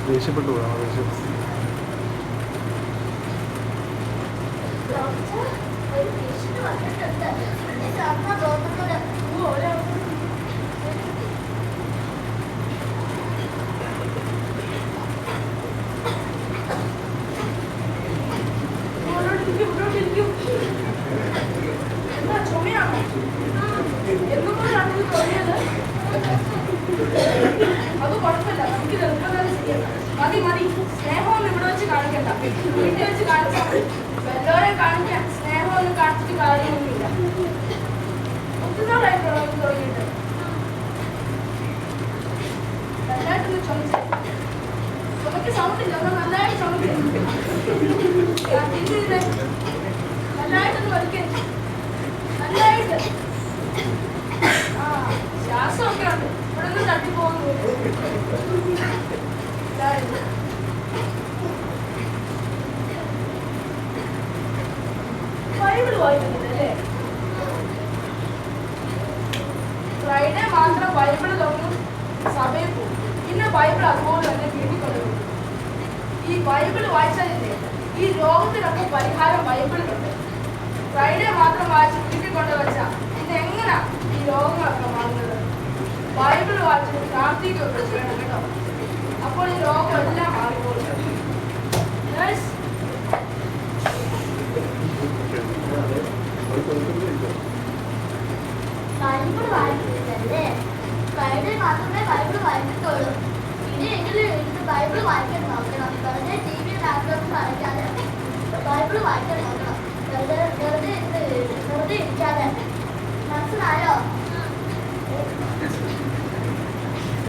ദേഷ്യപ്പെട്ടു പോകാം ദേഷ്യം. അത് കുഴപ്പമില്ല, നമുക്ക് എളുപ്പം ചെയ്യാം. മതി മതി, സ്നേഹമൊന്നും ഇവിടെ വെച്ച് കാണിക്കണ്ട, വീട്ടിൽ വെച്ച് കാണിച്ചാൽ മതി. എല്ലാവരെയും കാണിക്കാൻ സ്നേഹമൊന്നും കാണിച്ചിട്ട് കാര്യമൊന്നുമില്ല. ഒത്തിരി നാളായിട്ടുള്ള തുടങ്ങിയിട്ട് നല്ലതായിട്ടൊന്ന് ചുമച്ച് ചുമക്ക് സൗണ്ടില്ല, ഒന്ന് നല്ലതായിട്ട് ചുമക്ക്, നല്ലതായിട്ടൊന്ന് വലിക്കേ, നല്ലതായിട്ട്. ആ ശ്വാസമൊക്കെ ഉണ്ട്, ഇവിടെ നിന്ന് തട്ടിപ്പോകുന്നു. ബൈബിൾ വായിക്കുന്നില്ലല്ലേ? ഫ്രൈഡേ മാത്രം ബൈബിൾ തുറന്നു സഭയിൽ പോകും, പിന്നെ ബൈബിൾ അതുപോലെ തന്നെ വീട്ടിൽ കൊണ്ടുപോകും. ഈ ബൈബിൾ വായിച്ചാലില്ലേ ഈ രോഗത്തിനൊക്കെ പരിഹാരം ബൈബിളിലുണ്ട്. ഫ്രൈഡേ മാത്രം വായിച്ച് വീട്ടിൽ കൊണ്ടുവച്ചാൽ പിന്നെ എങ്ങനെയാ ഈ രോഗങ്ങളൊക്കെ മാറുന്നത്? ബൈബിൾ വായിച്ചിട്ട് പ്രാർത്ഥിക്കുകയൊക്കെ ചെയ്യണം കേട്ടോ, അപ്പോൾ ഈ രോഗം എല്ലാം മാറിപ്പോകും. ബൈബിൾ വായിക്കുന്നില്ലല്ലേ? ഫ്രൈഡേ മാത്രമേ ബൈബിൾ വായിക്കത്തുള്ളൂ. ഇനിയെങ്കിലും എനിക്ക് ബൈബിൾ വായിക്കാൻ നോക്കണം. വെറുതെ ടി വി ലാപ്ടോപ്പ് വായിക്കാതെ ബൈബിൾ വായിക്കാൻ നോക്കണം. വെറുതെ ഇരിക്കാതെ